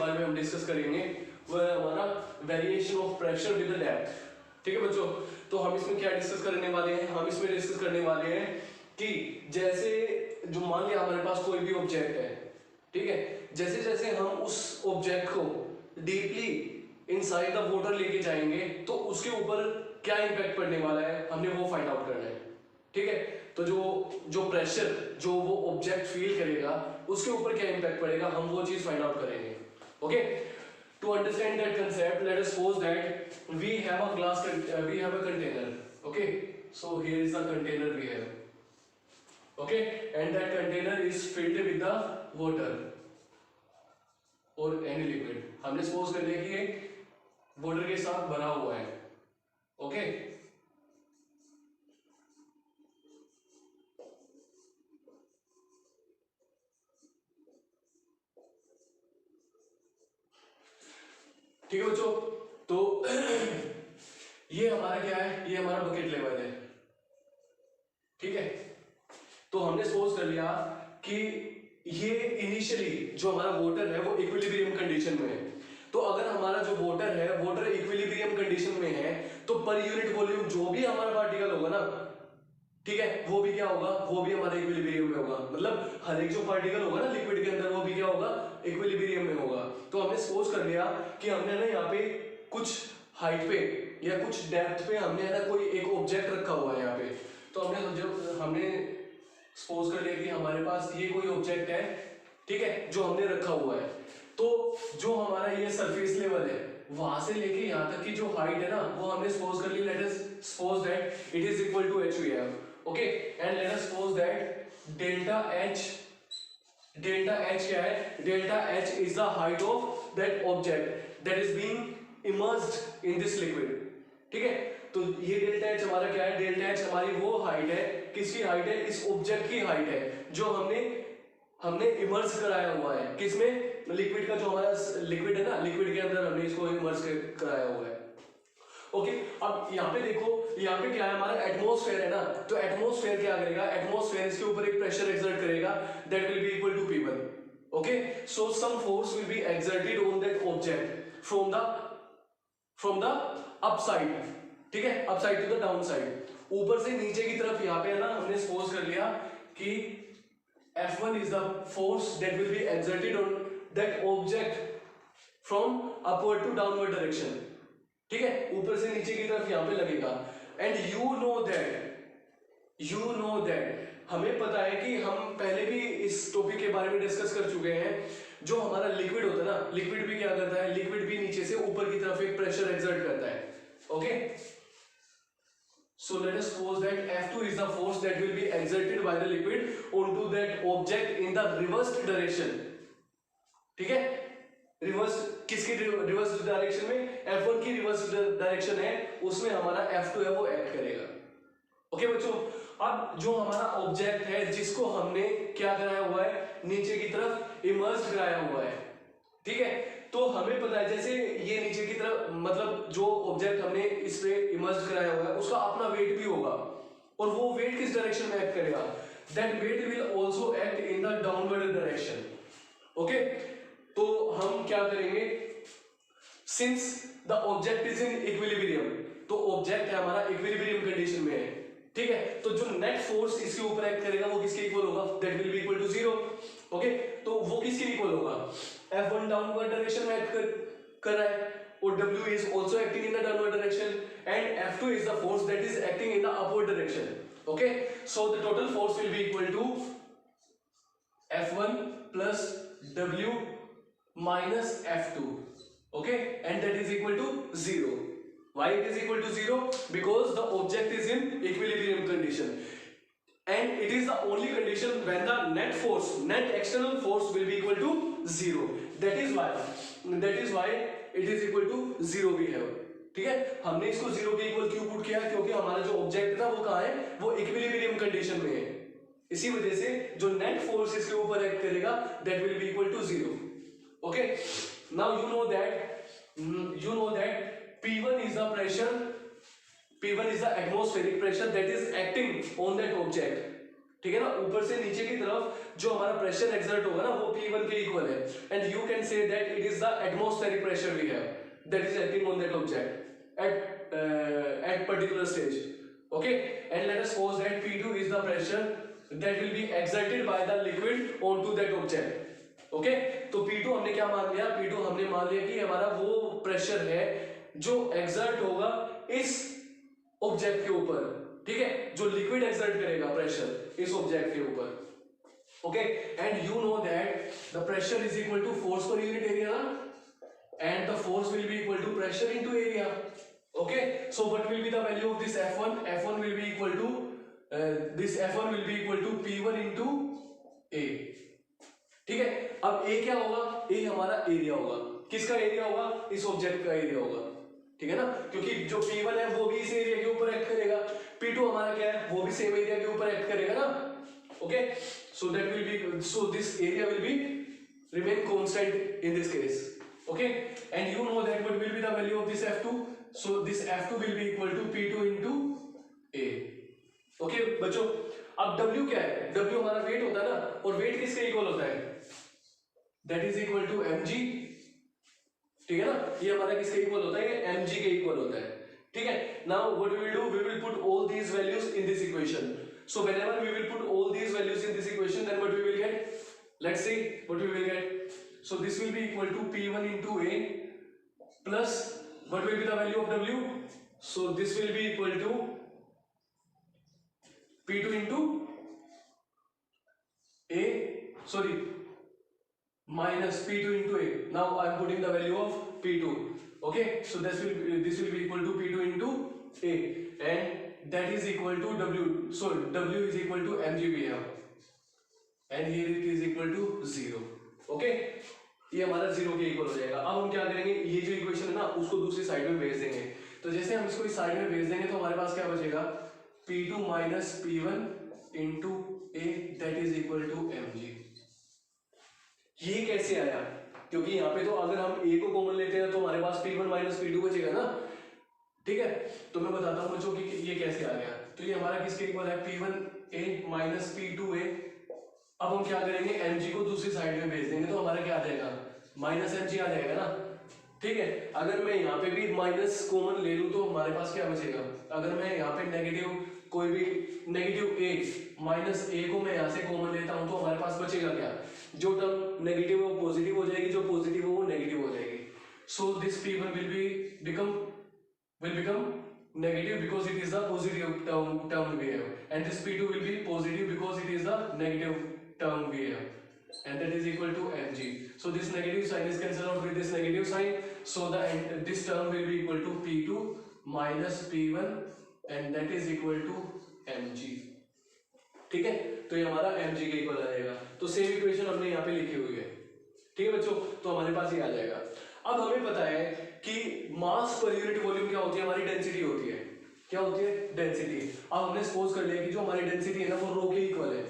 बारे में हम डिस्कस करेंगे वो है हमारा variation of pressure with the depth. ठीक है बच्चों, तो हम इसमें क्या डिस्कस करने वाले हैं, हम इसमें डिस्कस करने वाले हैं कि जैसे जो मान लिया हमारे पास कोई भी ऑब्जेक्ट है, ठीक है, जैसे जैसे हम उस ऑब्जेक्ट को डीपली इनसाइड द वाटर लेके जाएंगे तो उसके ऊपर क्या इंपैक्ट पड़ने वाला है हमने वो फाइंड आउट करना है। ठीक है, तो जो प्रेशर जो वो ऑब्जेक्ट फील करेगा उसके ऊपर क्या इंपैक्ट पड़ेगा हम वो चीज फाइंड आउट करेंगे। Okay, to understand that concept, let us suppose that we have a container. Okay, so here is the container we have. Okay, and that container is filled with the water or any liquid. हमने suppose कर लिया कि ये water के साथ भरा हुआ है। Okay, ठीक है बच्चों, तो ये हमारा क्या है, ये हमारा बकेट लेवल है। ठीक है, तो हमने सपोज कर लिया कि ये इनिशियली जो हमारा वाटर है वो इक्विलिब्रियम कंडीशन में है। तो अगर हमारा जो वाटर है वाटर इक्विलिब्रियम कंडीशन में है तो पर यूनिट वॉल्यूम जो भी हमारा पार्टिकल होगा ना, ठीक है, वो भी क्या होगा, वो भी हमारे इक्विलिब्रियम में होगा। मतलब हर एक जो पार्टिकल होगा ना लिक्विड के अंदर वो भी क्या होगा, इक्विलिब्रियम में होगा। तो हमने सपोज कर लिया कि हमने ना यहाँ पे कुछ हाइट पे या कुछ डेप्थ पे हमने ना कोई एक ऑब्जेक्ट रखा हुआ है यहाँ पे। तो हमने सपोज कर लिया कि हमारे पास ये कोई ऑब्जेक्ट है, ठीक है, जो हमने रखा हुआ है। तो जो हमारा ये सरफेस लेवल है वहां से लेके यहाँ तक की जो हाइट है ना वो हमने सपोज कर ली, let us suppose that it is equal to h we have. Okay, and let us suppose that delta h क्या है, delta h is the height of that object that is being immersed in this liquid. ठीक है, तो ये delta H हमारा क्या है, delta H हमारी वो हाइट है, किसकी हाइट है, इस ऑब्जेक्ट की हाइट है जो हमने इमर्स कराया हुआ है। किसमें, लिक्विड का, जो हमारा लिक्विड है ना, लिक्विड के अंदर हमने इसको इमर्स कराया हुआ है। ओके, अब यहाँ पे देखो, यहाँ पे क्या है, हमारा एटमॉस्फेयर है ना, तो एटमॉस्फेयर क्या करेगा, एटमॉस्फेयर इसके ऊपर एक प्रेशर एक्सर्ट करेगा that will be equal to P1. Okay, so some force will be exerted on that object from the upside, ठीक है, upside to the down side, ऊपर से नीचे की तरफ। यहाँ पे है ना हमने सपोज कर लिया कि F1 is the force that will be exerted on that object from upward to downward direction. ठीक है, ऊपर से नीचे की तरफ यहाँ पे लगेगा। एंड यू नो दैट हमें पता है कि हम पहले भी इस टॉपिक के बारे में डिस्कस कर चुके हैं। जो हमारा लिक्विड होता है ना, लिक्विड भी क्या करता है, लिक्विड भी नीचे से ऊपर की तरफ एक प्रेशर एक्सर्ट करता है। Okay, so let us suppose that F2 is the force that will be exerted by the liquid onto that object in the reversed direction. ठीक है, रिवर्स किसकी रिवर्स डायरेक्शन में, F1 की रिवर्स डायरेक्शन है, उसमें हमारा F2 है वो एक्ट करेगा। ओके बच्चों, अब जो हमारा ऑब्जेक्ट है जिसको हमने क्या कराया हुआ है, नीचे की तरफ इमर्स कराया हुआ है, ठीक है, तो हमें पता है जैसे ये नीचे की तरफ, मतलब जो ऑब्जेक्ट हमने इस पे इमर्ज कराया हुआ है उसका अपना वेट भी होगा, और वो वेट किस डायरेक्शन में एक्ट करेगा, that weight will also act in the downward direction. Okay, तो हम क्या करेंगे, since the object is in equilibrium, तो ऑब्जेक्ट है हमारा इक्विलिब्रियम कंडीशन में है, ठीक है, तो जो नेट फोर्स इसके ऊपर एक्ट करेगा वो किसके इक्वल होगा, that will be equal to 0। Okay, तो वो किसके इक्वल होगा, F1 डाउनवर्ड डायरेक्शन में एक्ट कर रहा है, और W is also acting in the downward direction, and F2 is the force that is acting in the upward direction. Okay, so the total force will be equal to F1 plus W minus F2. Okay, and that is equal to 0. Why it is equal to 0? Because the object is in equilibrium condition, and it is the only condition when the net external force will be equal to 0. That is why it is equal to 0 we have. ठीक है, हमने इसको 0 के equal क्यों put किया, क्योंकि हमारा जो ऑब्जेक्ट था वो कहाँ है, वो इक्विलिब्रियम कंडीशन में है। इसी वजह से जो नेट फोर्स इसके ऊपर एक्ट करेगा that will be equal to 0। Okay, now you know that P1 is the pressure, P1 is the atmospheric pressure that is acting on that object. ठीक है ना, ऊपर से नीचे की तरफ जो हमारा प्रेशर एक्सर्ट होगा ना वो P1 के इक्वल है, and you can say that it is the atmospheric pressure we have that is acting on that object at particular stage. Okay, and let us suppose that P2 is the pressure that will be exerted by the liquid onto that object. Okay, तो P2 हमने क्या मान लिया, P2 हमने मान लिया कि हमारा वो प्रेशर है जो एक्सर्ट होगा इस ऑब्जेक्ट के ऊपर, ठीक है, जो लिक्विड एक्सर्ट करेगा प्रेशर इस ऑब्जेक्ट के ऊपर. Okay, and you know that the pressure is equal to force per unit area, and the force will be equal to pressure into area. Okay, so what will be the value of this F1? F1 will be equal to this F1 will be equal to P1 into A. ठीक है, अब A क्या होगा, A हमारा area होगा. किसका area होगा, इस ऑब्जेक्ट का एरिया होगा. ठीक है ना, क्योंकि जो P1 है वो भी इस एरिया के ऊपर एक्ट करेगा, P2 हमारा क्या है वो भी सेम एरिया के ऊपर एक्ट करेगा ना. Okay, so that will be, so this area will be remain constant in this case. Okay, and you know that what will be the value of this F2? So this F2 will be equal to P2 into A. Okay बच्चों, अब W क्या है, W हमारा wait होता है ना, और wait किसके इक्वल होता है, that is equal to mg. ठीक है ना, ये हमारा किसके इक्वल होता है, ये mg के इक्वल होता है. ठीक है, now what we will do, we will put all these values in this equation. So whenever we will put all these values in this equation, then what we will get, let's see what we will get. So this will be equal to P1 into A plus what will be the value of W? So this will be equal to P2 into A, sorry, minus P2 into A. Now I am putting the value of P2. Okay, so this will be equal to P2 into A, and that is equal to W. So W is equal to mg we have, and here it is equal to 0. Okay, ये हमारा 0 के equal हो जाएगा. अब हम क्या करेंगे, ये जो इक्वेशन है ना उसको दूसरी साइड में भेज देंगे. तो जैसे हम इसको इस साइड में भेज देंगे तो हमारे पास क्या बचेगा, P2 minus P1 into A that is equal to mg. ये कैसे आया, क्योंकि यहाँ पे तो अगर हम A को कॉमन लेते हैं तो हमारे पास P1 minus P2 बचेगा ना. ठीक है, तो मैं बताता हूँ बच्चों कि ये कैसे आ गया. तो ये हमारा किसके इक्वल है, P1A minus P2A. अब हम क्या करेंगे, mg को दूसरी साइड में भेज देंगे तो हमारा क्या आ जाएगा, माइनस mg आ जाएगा ना. ठीक है, अगर मैं यहाँ पे भी माइनस कॉमन ले लूँ तो हमारे पास क्या बचेगा, अगर मैं यहाँ पे नेगेटिव कोई भी नेगेटिव A माइनस A को मैं यहाँ से कॉमन लेता हूँ तो हमारे पास बचेगा क्या, जो टर्म नेगेटिव है वो पॉजिटिव हो जाएगी, जो पॉजिटिव है वो नेगेटिव हो जाएगी. So this P1 will become negative because it is the positive term we have, and this P2 will be positive because it is the negative term we have, and that is equal to mg. So this negative sign is cancelled out with this negative sign, so this term will be equal to P2 minus P1, and that is equal to mg. ठीक है, तो ये हमारा mg के equal आ जाएगा. तो same equation हमने यहाँ पे लिखी हुई है. ठीक है बच्चों, तो हमारे पास ये आ जाएगा. अब हमें पता है कि मास पर यूनिट वॉल्यूम क्या होती है, हमारी डेंसिटी होती है. क्या होती है, डेंसिटी. अब हमने सपोज कर लिया कि जो हमारी डेंसिटी है ना वो रो के इक्वल है.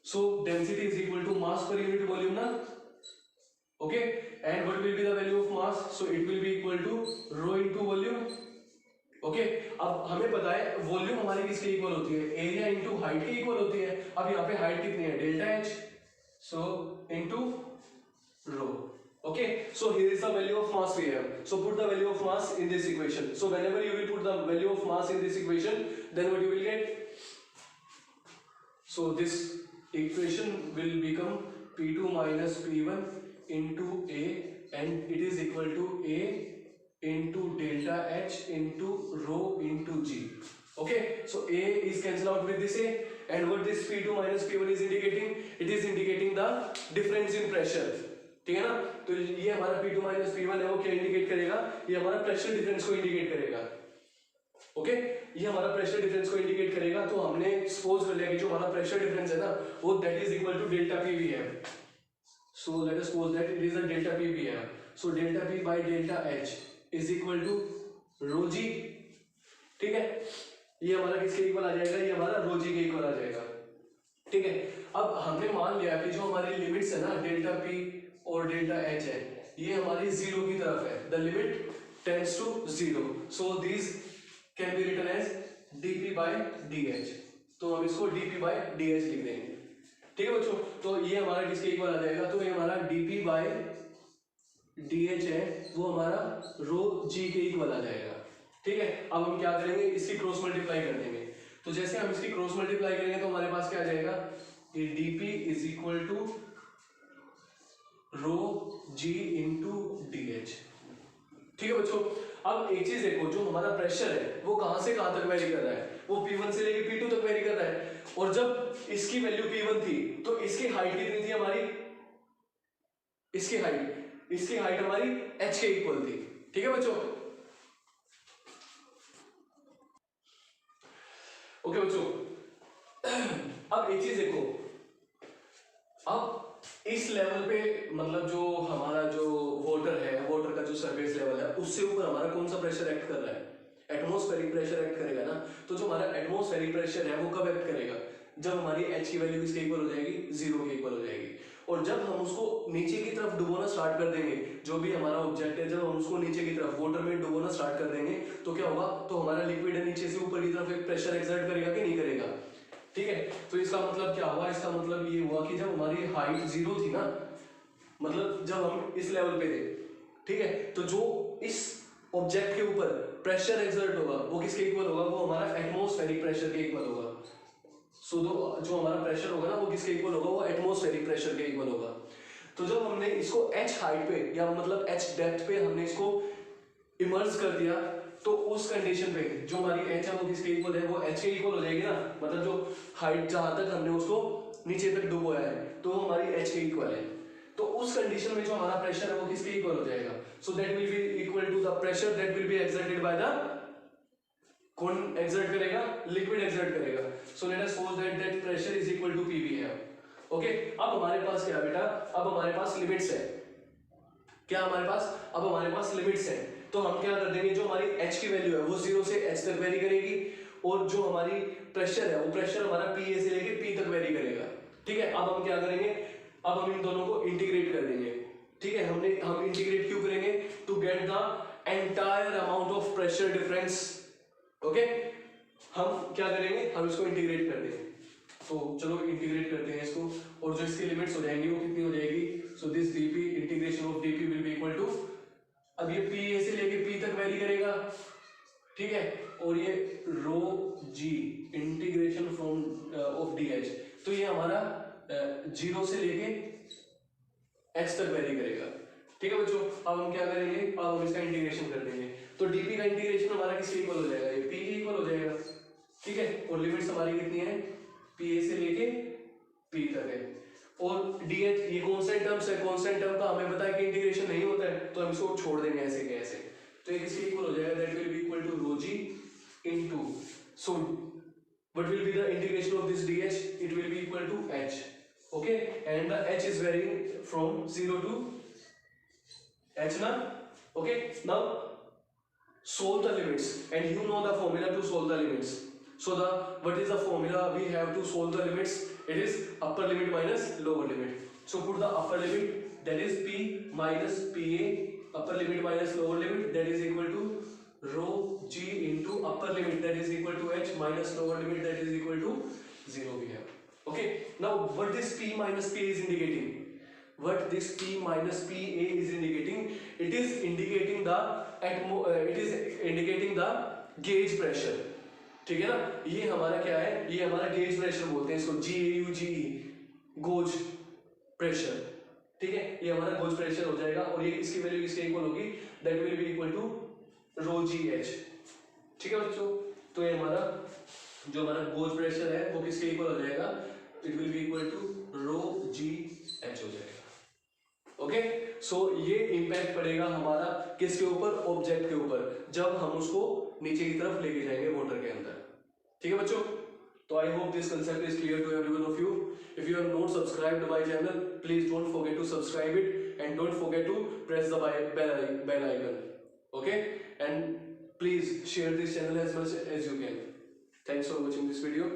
So density is equal to mass per unit volume ना. Okay, and what will be the value of mass, so it will be equal to rho into volume. Okay, अब हमें पता है वॉल्यूम हमारी किसके इक्वल होती है, एरिया इनटू हाइट के इक्वल होती है. अब यहाँ पे हाइट कितनी है, delta H, so into rho. Okay, so here is the value of mass we have. So put the value of mass in this equation. So whenever you will put the value of mass in this equation, then what you will get? So this equation will become P2 minus P1 into A, and it is equal to A into delta H into rho into G. Okay, so A is cancelled out with this A, and what this P2 minus P1 is indicating? It is indicating the difference in pressure. ठीक है ना, तो ये हमारा P2 minus P1 है, वो क्या indicate करेगा, ये हमारा प्रेशर डिफरेंस को इंडिकेट करेगा. ओके, ये हमारा प्रेशर डिफरेंस को इंडिकेट करेगा. तो हमने सपोज कर लिया कि जो हमारा प्रेशर डिफरेंस है ना वो that is equal to delta P we have. So let us suppose that it is a delta P we have. So delta P by delta H is equal to rho G. ठीक है, ये हमारा किसके equal आ जाएगा, ये हमारा रो G के equal आ जाएगा. ठीक है, अब हमने मान लिया कि जो हमारी लिमिट्स है ना डेल्टा P और डेल्टा H है, ये हमारी 0 की तरफ है. The limit tends to 0, so this can be written as dP by dH. तो हम इसको dp बाय dh लिख देंगे। ठीक है बच्चों, तो ये हमारा किसके इक्वल आ जाएगा, तो ये हमारा dp बाय dh है वो हमारा रो g के इक्वल आ जाएगा। ठीक है, अब हम क्या करेंगे, इसकी क्रॉस मल्टीप्लाई कर देंगे। तो जैसे हम इसकी क्रॉस मल्टीप्लाई करेंगे तो हमारे पास क्या आ जाएगा, ये dp is equal to rho g into dh। ठीक है बच्चों, अब एक चीज देखो, जो हमारा प्रेशर है वो कहां से कहां तक वेरी कर रहा है, वो P1 से लेके P2 तक वेरी कर रहा है। और जब इसकी वैल्यू P1 थी तो इसकी हाइट कितनी थी हमारी, इसकी हाइट हमारी h के इक्वल थी। ठीक है बच्चों, ओके बच्चों, अब एक चीज देखो, अब इस लेवल पे मतलब जो हमारा जो वाटर का जो सरफेस लेवल है उससे ऊपर हमारा कौन सा प्रेशर एक्ट कर रहा है, एटमॉस्फेरिक प्रेशर एक्ट करेगा ना। तो जो हमारा एटमॉस्फेरिक प्रेशर है वो कब एक्ट करेगा, जब हमारी h की वैल्यू किसके इक्वल हो जाएगी, 0 के इक्वल हो जाएगी। और जब हम उसको नीचे की तरफ डुबोना स्टार्ट कर देंगे, जो भी हमारा ऑब्जेक्ट है, जब हम उसको नीचे की तरफ वाटर में डुबोना स्टार्ट कर देंगे तो क्या होगा, तो हमारा लिक्विड है नीचे से ऊपर की तरफ एक प्रेशर एक्सर्ट करेगा कि नहीं करेगा। ठीक है, तो इसका मतलब क्या हुआ, इसका मतलब ये हुआ कि जब हमारी हाइट 0 थी ना, मतलब जब हम इस लेवल पे थे, ठीक है, तो जो इस ऑब्जेक्ट के ऊपर प्रेशर एक्सर्ट होगा वो किसके इक्वल होगा, वो हमारा एटमॉस्फेरिक प्रेशर के इक्वल होगा। सो जो हमारा प्रेशर होगा ना वो किसके इक्वल होगा, वो एटमॉस्फेरिक प्रेशर के इक्वल होगा। तो जब हमने इसको h हाइट पे या मतलब h डेप्थ पे हमने इसको इमर्ज कर दिया, तो उस कंडीशन पे जो हमारी h है वो किसके इक्वल है, वो h के इक्वल हो जाएगी ना। मतलब जो हाइट जहां तक हमने उसको नीचे तक डुबोया है तो वो हमारी h के इक्वल है। तो उस कंडीशन में जो हमारा प्रेशर है वो किसके इक्वल हो जाएगा, so that will be equal to the pressure that will be exerted by the, कौन एक्सर्ट करेगा, लिक्विड एक्सर्ट करेगा। So let us suppose that pressure is equal to pv है। ओके, अब हमारे पास क्या बेटा, अब हमारे पास लिमिट्स है, क्या हमारे पास, अब हमारे पास लिमिट्स है। तो हम क्या कर देंगे, जो हमारी h की वैल्यू है वो 0 से h तक वेरी करेगी, और जो हमारी प्रेशर है वो प्रेशर हमारा pa से लेके p तक वेरी करेगा। ठीक है, अब हम क्या करेंगे, अब हम इन दोनों को इंटीग्रेट कर देंगे। ठीक है, हम इंटीग्रेट क्यों करेंगे, to get the entire amount of pressure difference. Okay, हम क्या करेंगे, हम इसको इंटीग्रेट कर देंगे। तो चलो इंटीग्रेट करते हैं इसको, और जो इसकी लिमिट्स हो जाएंगी वो कितनी हो जाएगी, so this dp integration of dp will be equal to, अब ये pa से लेके p तक वेरी करेगा, ठीक है, और ये रो g integration from of dh, तो ये हमारा 0 से लेके h तक वेरी करेगा। ठीक है बच्चों, अब हम क्या करेंगे, अब हम इसका इंटीग्रेशन कर देंगे। तो dp का इंटीग्रेशन हमारा किसके इक्वल हो जाएगा, ये p के इक्वल हो जाएगा। ठीक है, और लिमिट्स हमारी कितनी है, pa से लेके p तक है, और dh ये कांस्टेंट टर्म्स है, कांस्टेंट टर्म का हमें पता है कि इंटीग्रेशन नहीं होता है, तो हम इसको छोड़ देंगे ऐसे के ऐसे। तो ये किसके इक्वल हो जाएगा, that will be equal to rho g into, so what will be the integration of this dh, it will be equal to h। Okay, and the h is varying from 0 to h ना। Okay, now solve the limits and you know the formula to solve the limits. So what is the formula we have to solve the limits, it is upper limit minus lower limit. So put the upper limit, that is p minus pa, upper limit minus lower limit, that is equal to rho g into upper limit, that is equal to h, minus lower limit, that is equal to 0 we have. Okay, now what this p minus pa is indicating, what this p minus pa is indicating, it is indicating the it is indicating the gauge pressure। ठीक है ना, ये हमारा क्या है, ये हमारा gauge pressure बोलते हैं इसको, GAUGE, गोज प्रेशर। ठीक है, ये हमारा गोज प्रेशर हो जाएगा, और ये इसकी वैल्यू किसके इक्वल होगी, that will be equal to rho GH। ठीक है बच्चों, तो ये हमारा जो हमारा गोज प्रेशर है वो किसके इक्वल हो जाएगा, it will be equal to rho GH हो जाएगा। ओके, सो ये इंपैक्ट पड़ेगा हमारा किसके ऊपर, ऑब्जेक्ट के ऊपर, जब हम उसको नीचे की तरफ लेके जाएंगे वाटर के अंदर। ठीक है बच्चों, तो I hope this concept is clear to everyone of you. If you have not subscribed my channel, please don't forget to subscribe it and don't forget to press the bell icon. Okay, and please share this channel as much as you can. Thanks for watching this video.